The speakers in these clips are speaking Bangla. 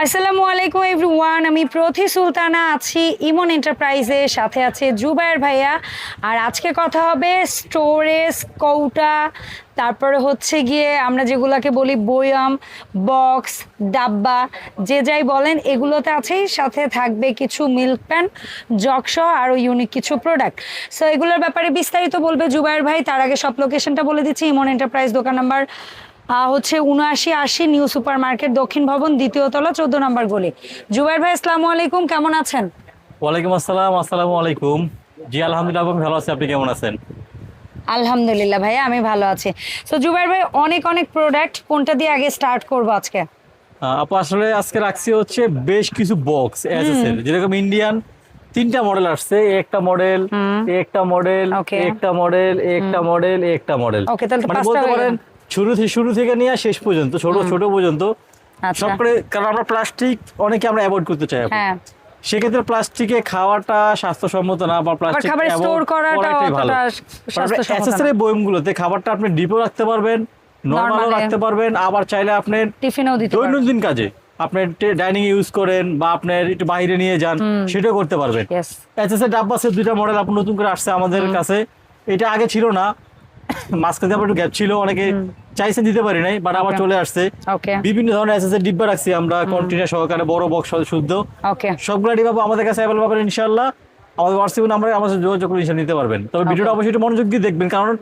আসসালামু আলাইকুম এভরিওয়ান, আমি প্রথি সুলতানা আছি ইমন এন্টারপ্রাইজের সাথে আছে জুবায়ের ভাইয়া। আর আজকে কথা হবে স্টোরেজ, কৌটা, তারপরে হচ্ছে গিয়ে আমরা যেগুলোকে বলি বয়াম, বক্স, ডাব্বা, যে যাই বলেন এগুলোতে আছেই, সাথে থাকবে কিছু মিল্ক প্যান, জগসহ আরও ইউনিক কিছু প্রোডাক্ট। সো এগুলোর ব্যাপারে বিস্তারিত বলবে জুবায়ের ভাই। তার আগে সব লোকেশনটা বলে দিচ্ছি। ইমন এন্টারপ্রাইজ দোকান নাম্বার হচ্ছে ৭৯৮০ নিউ সুপার মার্কেট, দক্ষিণ ভবন, দ্বিতীয় তলা, ১৪ নম্বর গলি। জুবায়ের ভাই আসসালামু আলাইকুম, কেমন আছেন? ওয়ালাইকুম আসসালাম। আসসালামু আলাইকুম। জি আলহামদুলিল্লাহ, আমি ভালো আছি। আপনি কেমন আছেন? আলহামদুলিল্লাহ ভাইয়া, আমি ভালো আছি। সো জুবায়ের ভাই, অনেক অনেক প্রোডাক্ট, কোনটা দিয়ে আগে স্টার্ট করবো আজকে? আপু আসলে আজকে রাখছি হচ্ছে বেশ কিছু বক্স এসএসএল, যেরকম ইন্ডিয়ান 3টা মডেল আসছে। একটা মডেল, একটা মডেল, Okay. একটা মডেল, একটা মডেল, একটা মডেল। Okay, তাহলে তো মানে 5টা বলতে হয়ে পারেন শুরু থেকে নিয়ে শেষ পর্যন্ত, ছোট পর্যন্ত আচ্ছা। সব করে। কারণ আমরা প্লাস্টিক অনেকে আমরা অ্যাভয়েড করতে চাই আপু। হ্যাঁ, সেক্ষেত্রে প্লাস্টিকে খাওয়াটা স্বাস্থ্যসম্মত না, বা আবার প্লাস্টিক খাবার স্টোর করাটা ভালো। অতটা স্বাস্থ্যসম্মত না। এসএসএল বয়মগুলোতে খাবারটা আপনি ডিপও রাখতে পারবেন, নরমালও Normal-এ রাখতে পারবেন, আবার চাইলে আপনি টিফিনেও দিতে পারবেন। দৈনন্দিন কাজে আপনি ডাইনিং ইউজ করেন বা আপনার একটু বাইরে নিয়ে যান, সেটাও করতে পারবেন। Yes. এসএসএল ডাব্বাসের 2টা মডেল আপনি নতুন করে আসছে আমাদের কাছে। এটা আগে ছিল না, মাঝখানে আবার একটু গ্যাপ ছিল, অনেকে চাইছেন দিতে পারি নাই, বাট আবার Okay. চলে আসছে। ওকে বিভিন্ন ধরনের এসএসএল ডিব্বা রাখছি আমরা, কন্টেনার সহকারে, বড় বক্স শুদ্ধ ওকে সবগুলো ডিব্বা আমাদের কাছে অ্যাভেলেবল পাবেন ইনশাআল্লাহ। আমাদের হোয়াটসঅ্যাপ নাম্বারে আমাদের সাথে যোগাযোগ করে নিতে পারবেন। তবে ভিডিওটা অবশ্যই একটু মনোযোগ দিয়ে দেখবেন, কারণ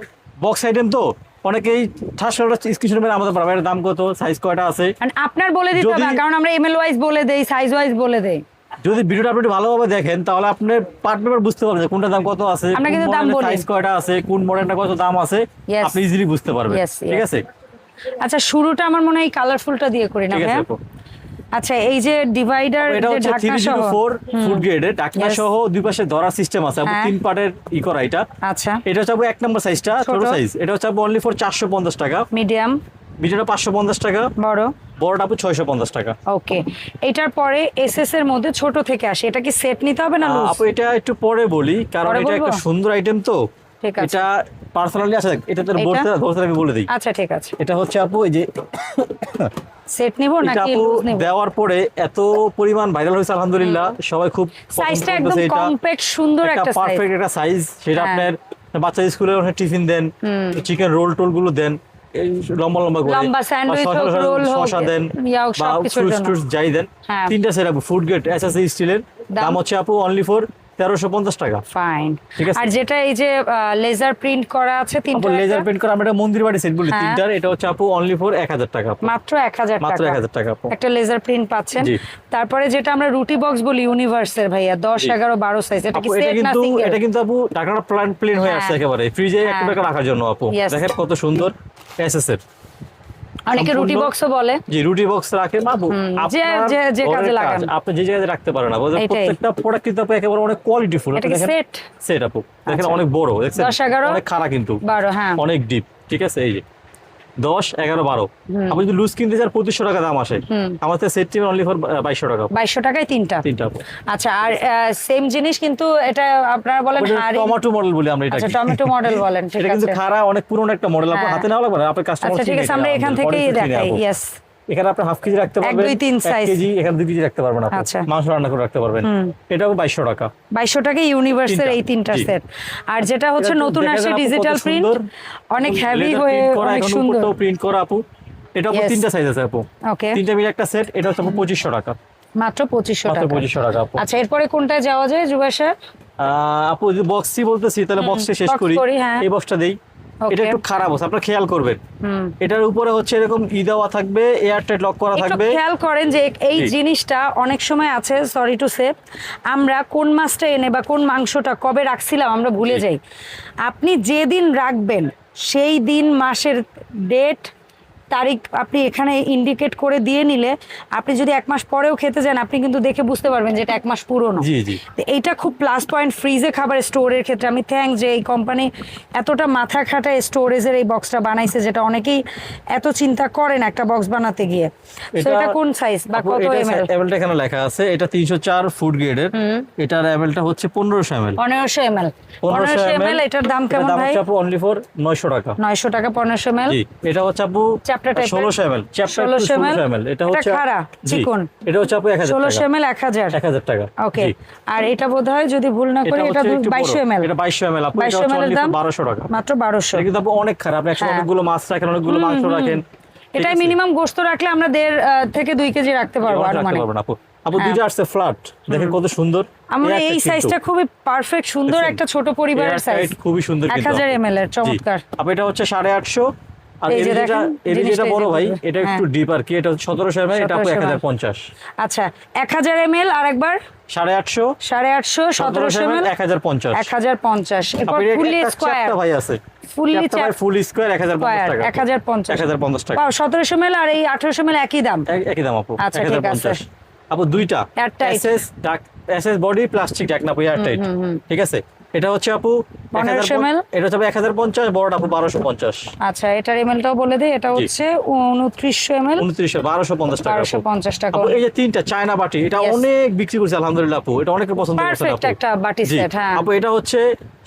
বক্স আইটেম তো অনেকেই ঠাস স্ক্রিনশট মেরে আমাদের পারবে এর দাম কত, সাইজ কয়টা আছে। মানে আপনার বলে দিতে হবে, যদি- কারণ আমরা এমএল ওয়াইজ বলে দেই, সাইজ ওয়াইজ বলে দেই। যদি ভিডিওটা আপনি একটু ভালোভাবে দেখেন, তাহলে আপনি পার্ট পেপার বুঝতে পারবেন যে কোনটা দাম কত আছে, আমরা কিন্তু দাম বলি। সাইজ কয়টা আছে, কোন মডেলটা কত দাম আছে, Yes. আপনি ইজিলি বুঝতে পারবেন। Yes, ঠিক yes. আছে, আচ্ছা, শুরুটা আমার মনে হয় কালারফুলটা দিয়ে করি না ঠিক আছে ভাইয়া? আপু। আচ্ছা, এই যে ডিভাইডার, এটা যে হচ্ছে ঢাকনা সহ। 304 ফুড গ্রেডের ঢাকনা Yes. সহ দুই পাশে ধরার সিস্টেম আছে। আপু হ্যাঁ। 3 পার্টের করা এটা। আচ্ছা, এটা হচ্ছে আপু 1 নম্বর সাইজটা, ছোট ছোট। সাইজ। এটা হচ্ছে আপু অনলি ফর 450 টাকা। মিডিয়াম, ভিডিওটা 550 টাকা, বড়। বড়টা আপু 650 টাকা। ওকে, এটার পরে এসএস এর মধ্যে ছোট থেকে আসে, এটা কি সেট নিতে হবে না লুজ? আপু এটা একটু পরে বলি, কারণ পরে এটা একটা বলবো? সুন্দর আইটেম তো। ঠিক আছে। এটা পার্সোনালি আছে, এটা তো এটা? ধরতে আমি বলে দিই। আচ্ছা, ঠিক আছে। এটা হচ্ছে আপু এই যে সেট নিব এটা নাকি আপু লুজ নিব? দেওয়ার পরে এত পরিমাণ ভাইরাল হয়েছে আলহামদুলিল্লাহ, সবাই খুব পছন্দ সাইজটা একদম করতেছে এটা। কম্প্যাক্ট, সুন্দর একটা সাইজ। পারফেক্ট একটা সাইজ, সেটা হ্যাঁ। আপনার বাচ্চা স্কুলে টিফিন দেন, চিকেন রোল টোল গুলো দেন, এই লম্বা লম্বা করে, লম্বা বা স্যান্ডউইচ হোক, শসা- রোল হোক, শসা দেন, ইয়া হোক, বা সবকিছুর ফ্রুটস জন্য। টুটস যাই দেন। হ্যাঁ। 3টা সেট আপু ফুড গ্রেড এসএসএল স্টিলের, দাম? দাম হচ্ছে আপু অনলি ফর 1350 টাকা। ফাইন। ঠিক আছে। আর যেটা এই যে লেজার প্রিন্ট করা আছে আপু তিনটা, লেজার পেন্ট করা আমরা এটা মন্দির বাড়ি সেট বলি, হ্যাঁ। 3টার, এটা হচ্ছে আপু অনলি ফর 1000 টাকা আপু। মাত্র 1000 মাত্র টাকা। 1000 টাকা আপু। একটা লেজার প্রিন্ট পাচ্ছেন। জি। তারপরে যেটা আমরা রুটি বক্স বলি ইউনিভার্সের ভাইয়া, 10, জি। 11, 12 সাইজ, এটা কি আপু এটা সেট না কিন্তু সিঙ্গেল? এটা কিন্তু আপু ঢাকনাটা প্লেন হয়ে আসছে হ্যাঁ। একেবারে, ফ্রিজে হ্যাঁ। একটু টাকা রাখার জন্য আপু। Yes. দেখেন কত সুন্দর এসএসএল। অনেকে রুটি বক্সও বলে। জি, রুটি বক্স রাখেন বাবু, যে কাজে লাগান। আপনি যে জায়গায় রাখতে পারেন না, এইটাই। প্রত্যেকটা প্রোডাক্ট কিন্তু আপু একেবারে অনেক কোয়ালিটি ফুল। এটা কি সেট? সেট আপু দেখেন, আচ্ছা। অনেক বড়, দেখছেন 10, 11, অনেক খাড়া কিন্তু, 12, হ্যাঁ। অনেক ডিপ। ঠিক আছে, এই যে 10, 11, 12 আপনি যদি লুজ কিনতে যান 2500 টাকা দাম আসে, আমাদের সেট টিম অনলি ফর 2200 টাকা। 2200 টাকায় তিনটা। 3টা আপু। আচ্ছা, আর সেম জিনিস কিন্তু এটা আপনারা বলেন হাড়ি। টমেটো মডেল বলি আমরা আচ্ছা, এটাকে। টমেটো মডেল বলেন, ঠিক এটা কিন্তু আছে। খাড়া, অনেক পুরনো একটা মডেল, আপনি হ্যাঁ। হাতে নেওয়া লাগবে না, আপনার কাস্টমার আচ্ছা, ঠিক আছে, আমরা এখান থেকেই দেখাই। ইয়েস, এখানে আপনি হাফ কেজি রাখতে পারবেন, 2, 3 1 size। কেজি, এখানে 2 কেজি রাখতে পারবেন আপনি, আচ্ছা। মাংস রান্না করে রাখতে পারবেন। এটাও 2200 টাকা। 2200 টাকায় ইউনিভার্সের এই তিনটা জি। সেট। আর যেটা হচ্ছে এটা নতুন দেখেন আসে আপু কত ডিজিটাল প্রিন্ট, সুন্দর। অনেক হেভি Laser হয়ে print করা, অনেক এখন সুন্দর। উপরটাও প্রিন্ট করা আপু। এটা আপু Yes. 3টা সাইজ আছে আপু, ওকে, 3টা মিলে একটা সেট। এটা হচ্ছে আপু 2500 টাকা, মাত্র 2500 মাত্র টাকা। 2500 টাকা আপু। আচ্ছা, এরপরে কোনটায় যাওয়া যায় জুবাইর স্যার? আপু যদি বক্সই বলতেছি, তাহলে বক্সটা শেষ box করি। করি, হ্যাঁ। এই বক্সটা দেই। Okay. এটা একটু খারাপ আছে, আপনারা খেয়াল করবেন। এটার উপরে হচ্ছে এরকম দেওয়া থাকবে, এয়ারটাইট লক করা একটু থাকবে। খেয়াল করেন যে এই জি। জিনিসটা অনেক সময় আছে, সরি টু সে, আমরা কোন মাছটা এনে বা কোন মাংসটা কবে রাখছিলাম আমরা ভুলে জি। যাই। আপনি যেদিন রাখবেন সেই দিন, মাসের ডেট, তারিখ আপনি এখানে ইন্ডিকেট করে দিয়ে নিলে, আপনি যদি 1 মাস পরেও খেতে যান, আপনি কিন্তু দেখে বুঝতে পারবেন যে এটা 1 মাস পুরনো। জি, জি। তো এইটা খুব প্লাস পয়েন্ট ফ্রিজে খাবার স্টোরের ক্ষেত্রে। আমি থ্যাংক যে এই কোম্পানি এতটা মাথা খাটায় স্টোরেজের এই বক্সটা বানাইছে, যেটা অনেকেই এত চিন্তা করেন একটা বক্স বানাতে গিয়ে। So এটা কোন সাইজ বা আপু, কত এটা এমএল? এমএলটা এখানে লেখা আছে, এটা 304 ফুড গ্রেডের। এটার এমএলটা হচ্ছে 1500 এমএল। 1500 এমএল। 1500 এমএল, এটার দাম কেমন ভাই? হচ্ছে আপু অনলি ফর 900 টাকা। 900 টাকা 1500 এমএল। জি, এটা হচ্ছে আপু চ্যাপ্টার টাইপের 1600 ml চ্যাপ্টার 1600 ml এটা হচ্ছে খাড়া জি, চিকন এটা হচ্ছে আপু 1000 টাকা 1600 ml 1000 1000 টাকা ওকে জি। আর এটা বোধহয় যদি ভুল না করি এটা হচ্ছে একটু বড়। 2200 ml এটা 2200 ml আপু, এটা 2200 হচ্ছে ml এর only দাম 1200 টাকা। মাত্র 1200 এটা কিন্তু আপু অনেক খারাপ, আপনি একসাথে হ্যাঁ। অনেকগুলো মাছ রাখেন, অনেকগুলো মাংস রাখেন, ঠিক এটাই আছে? মিনিমাম গোশত রাখলে আমরা 1.5 থেকে 2 কেজি রাখতে পারবো অনেক আর রাখতে মানে পারবেন আপু। আপু দুইটা আসছে ফ্ল্যাট, দেখেন কত সুন্দর। আমরা একটা এই কিন্তু। সাইজটা খুবই পারফেক্ট সুন্দর দেখছেন? একটা ছোট পরিবারের Air সাইজ tight, খুবই সুন্দর কিন্তু 1000 আপু। ml এর জি। চমৎকার আপু এটা হচ্ছে 850, আর এই যে এর যেটা দেখেন, এর যেটা জিনিসটা বড় এই যে ভাই বড়। এটা একটু হ্যাঁ। ডিপ আর কি, এটা হচ্ছে 1700 ml, এটা আপু 1700 1050। আচ্ছা 1000 ml আর একবার 850, 850 1700 ml 1050। 1050 এরপর আপু এর ফুলি একটা স্কয়ার চ্যাপ্টা ভাই আছে, ফুলি চ্যাপ্টা ভাই ফুল স্কয়ার 1050 টাকা। 1050 1050 টাকা। পাও 1700 ml আর এই 1800 ml একই দাম একই দাম আপু, আচ্ছা, ঠিক আছে। 1050। আপু দুইটা Airtight। এসএস বডি প্লাস্টিক ঢাকনা আপু এয়ার টাইট, ঠিক আছে? এটা হচ্ছে আপু 1500 ml এটা হচ্ছে 1050, বড়টা আপু 1250। আচ্ছা এটার এমএলটাও বলে দিই এটা জি। হচ্ছে 2900 ml 1250 টাকা আপু। 1250 টাকা আপু এই যে তিনটা চায়না বাটি, এটা Yes। অনেক বিক্রি করছে আলহামদুলিল্লাহ আপু, এটা অনেকে পছন্দ করছে পারফেক্ট আপু। একটা বাটি জি। সেট হ্যাঁ আপু এটা হচ্ছে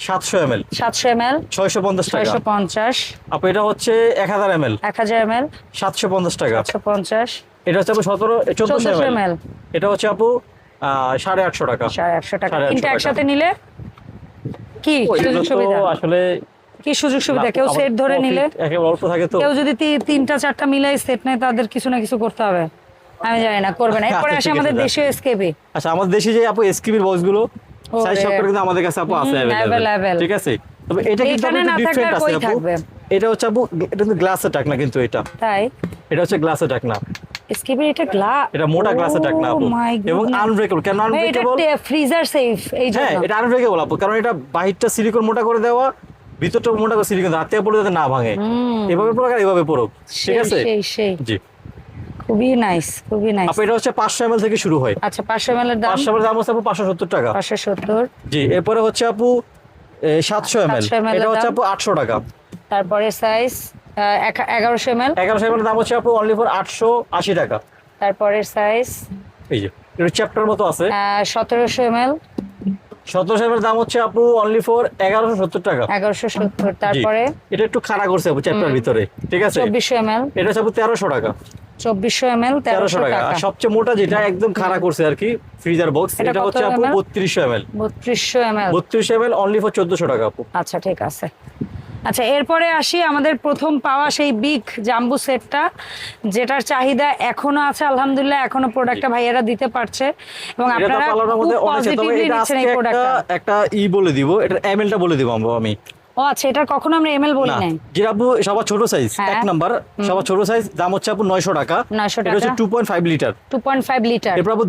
700 ml 700 ml 650 টাকা। 650 আপু এটা হচ্ছে 1000 ml 1000 ml 750 টাকা। 750 এটা হচ্ছে আপু 1400 1400 ml, ml এটা হচ্ছে আপু 850 টাকা। 150 টাকা 150 তিনটা টাকা। একসাথে নিলে কি ও, এগুলো সুযোগ তো সুবিধা আসলে কি সুযোগ সুবিধা কেউ আমার সেট ধরে profit নিলে একেবারে অল্প থাকে তো। কেউ যদি তিনটা চারটা মিলাই সেট নেয় তাদের কিছু না কিছু করতে হবে আমি জানি না করবে না এরপরে আচ্ছা, আসে ঠিক আমাদের আছে, দেশীয় এসকেপি আচ্ছা আমাদের দেশে যে আপু এসকিবির বক্সগুলো ওরে। সাইজ সবটা কিন্তু আমাদের কাছে আপু আছে available। अवेलेबল, ঠিক আছে? তবে এটা কিন্তু এখানে আপু না থাকলে ডিফারেন্ট আর আছে কই আপু। থাকবে? এটা হচ্ছে আপু, এটা কিন্তু গ্লাসের ঢাকনা কিন্তু তাই এটা হচ্ছে গ্লাসের ঢাকনা, এসকেপির এটা গ্লাস এটা মোটা গ্লাসের ঢাকনা আপু এবং আনব্রেকেবল। কেন আনব্রেকেবল? এটা ফ্রিজার সেফ এই হ্যাঁ জন্য এটা আনব্রেকেবল আপু, কারণ এটা বাহিরটা সিলিকন মোটা করে দেওয়া, ভিতরটা মোটা করে সিলিকন, হাত থেকে পড়লে যাতে না ভাঙে, এভাবে পড়ুক আর এভাবে পড়ুক, ঠিক সেই আছে? সেই সেই জি। খুবই নাইস খুবই নাইস আপু এটা হচ্ছে 500 ml থেকে শুরু হয়, আচ্ছা 500 ml এর দাম 500 ml দাম হচ্ছে আপু 570 টাকা। 570 জি। এরপরে হচ্ছে আপু 700 ml, 700 ml এটা হচ্ছে দাম। আপু 800 টাকা। তারপরে সাইজ 1100 ml 1100 ml দাম হচ্ছে আপু অনলি ফর 880 টাকা। তারপরে সাইজ এই যে এটা চ্যাপ্টার মতো আছে। 1700 ml 1700 ml দাম হচ্ছে আপু অনলি ফর 1170 টাকা। 1170 জি। তারপরে এটা একটু খাড়া করছে আপু চ্যাপ্টার ভিতরে, ঠিক আছে? 2400 ml এটা হচ্ছে আপু 1300 টাকা। 2400 ml 1300 টাকা। আর সবচেয়ে মোটা যেটা একদম খাড়া করছে আর কি ফ্রিজার বক্স, এটা এটা কত হচ্ছে আপু ml? 3200 ml 3200 ml 3200 ml only for 1400 টাকা আপু। আচ্ছা ঠিক আছে আচ্ছা এরপরে আসি আমাদের প্রথম পাওয়া সেই বিগ জাম্বু সেটটা যেটার চাহিদা এখনো আছে আলহামদুলিল্লাহ এখনো প্রোডাক্টটা ভাইয়ারা দিতে পারছে এবং এটা তো আপনারা পার্লারের খুব মধ্যে অনেক আছে, তবে পজিটিভলি এটা নিচ্ছেন এই আজকে প্রোডাক্টটা একটা বলে দিব, এটার এমএলটা বলে দিব আমি। ও আচ্ছা এটা কখনো আমরা এমএল বলি না, নাই যেটা আপু সবার ছোট সাইজ, হ্যাঁ। এক নাম্বার সবার ছোট সাইজ দাম হচ্ছে আপু 900 টাকা। 900 এটা হচ্ছে টাকা। 2.5 লিটার। 2.5 লিটার এরপর আপু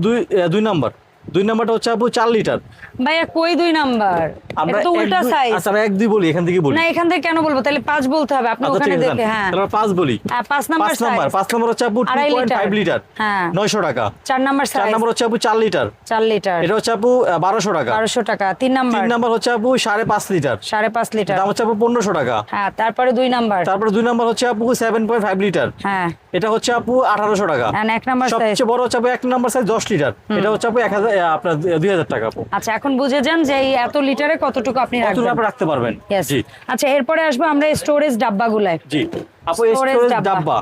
দুই নাম্বার, দুই নাম্বারটা হচ্ছে আপু 4 লিটার। ভাইয়া কই 2 নাম্বার এটা তো উল্টা সাইজ আচ্ছা আমরা 1 2 বলি, এখান থেকে বলি। না এখান থেকে কেন বলবো তাহলে 5 বলতে হবে আপনি আচ্ছা ওখানে ঠিক আছে, দেখে হ্যাঁ তাহলে 5 বলি। 5 নাম্বার 5 নাম্বার, সাইজ 5 নাম্বার হচ্ছে আপু 2.5 2.5 লিটার, হ্যাঁ 900 টাকা। 4 নাম্বার 4 সাইজ নাম্বার হচ্ছে আপু 4 লিটার, 4 লিটার এটা হচ্ছে আপু 1200 টাকা। 1200 টাকা 3 নাম্বার 3 নাম্বার হচ্ছে আপু 5.5 লিটার, 5.5 লিটার দাম হচ্ছে আপু 1500 টাকা। হ্যাঁ তারপরে 2 নাম্বার তারপরে 2 নাম্বার হচ্ছে আপু 7.5 লিটার, হ্যাঁ এটা হচ্ছে আপু 1800 টাকা। and 1 নাম্বার সাইজ সবচেয়ে বড় হচ্ছে আপু 1 নাম্বার সাইজ 10 লিটার, এটা হচ্ছে আপু 1000 আপনার 2000 টাকা আপু। আচ্ছা এখন বুঝে যান যে এই এত লিটারে কতটুকু আপনি কতটুকু রাখবেন আপনি রাখতে পারবেন। Yes. জি আচ্ছা এরপরে আসবো আমরা স্টোরেজ ডাব্বাগুলায় জি আপু Storage স্টোরেজ ডাব্বা। ডাব্বা,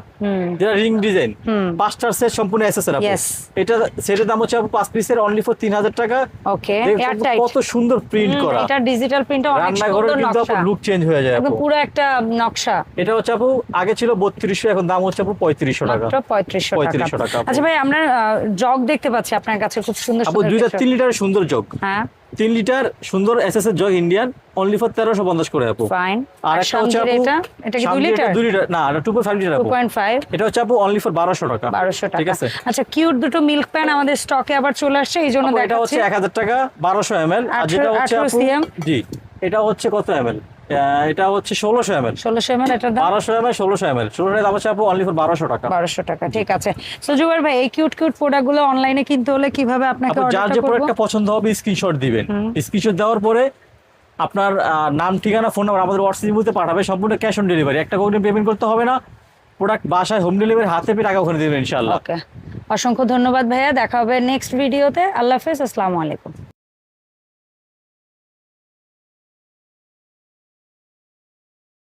যেটা রিং ডিজাইন, 5টার সেট সম্পূর্ণ এসএসআর আপু। Yes. এটা সেটের দাম হচ্ছে আপু 5 পিসের অনলি ফর 3000 টাকা। ওকে দেখুন এয়ারটাইট কত সুন্দর প্রিন্ট করা, এটা ডিজিটাল প্রিন্টটা অনেক রান্নাঘরে সুন্দর কিন্তু আপু নকশা লুক চেঞ্জ হয়ে যায় একদম আপু। পুরো একটা নকশা এটা হচ্ছে আপু আগে ছিল 3200, এখন দাম হচ্ছে আপু 3500 টাকা। মাত্র 3500 3500 টাকা আপু। আচ্ছা ভাই আমরা জগ দেখতে পাচ্ছি আপনার কাছে খুব সুন্দর আপু সুন্দর 2টা কিছু। 3 লিটারের সুন্দর জগ, হ্যাঁ 3 লিটার সুন্দর এসএস এর জগ ইন্ডিয়ান অনলি ফর 1350 করে আপু। ফাইন আর একটা হচ্ছে আপু এটা কি 2 শামজির লিটার 2 লিটার না, এটা 2.5 লিটার আপু। 2.5 এটা হচ্ছে আপু অনলি ফর 1200 টাকা। 1200 টাকা ঠিক আছে আচ্ছা কিউট দুটো মিল্ক প্যান আমাদের স্টকে আবার চলে আসছে এই জন্য আপু, এটা দেখাচ্ছি হচ্ছে 1000 টাকা 1200 ml, আর যেটা হচ্ছে 18 আপু CM জি এটা হচ্ছে কত ml, এটা হচ্ছে 1600 ml। 1600 ml এটার দাম 1200 ml 1600 ml 1600 দাম হচ্ছে আপু অনলি ফর 1200 টাকা। 1200 টাকা ঠিক আছে সো জুবাইর ভাই এই কিউট কিউট প্রোডাক্টগুলো অনলাইনে কিনতে হলে কিভাবে আপনাকে আপু যার অর্ডারটা যে করব প্রোডাক্টটা পছন্দ হবে স্ক্রিনশট দিবেন, স্ক্রিনশট দেওয়ার পরে আপনার নাম ঠিকানা ফোন নাম্বার আমাদের হোয়াটসঅ্যাপ ইমোতে পাঠাবে, সম্পূর্ণ ক্যাশ অন ডেলিভারি, একটা কোনো পেমেন্ট করতে হবে না, প্রোডাক্ট বাসায় হোম ডেলিভারি হাতে পেয়ে টাকা ওখানে দেবেন ইনশাআল্লাহ। ওকে অসংখ্য ধন্যবাদ ভাইয়া দেখা হবে নেক্সট ভিডিওতে আল্লাহ হাফেজ আসসালামু আলাইকুম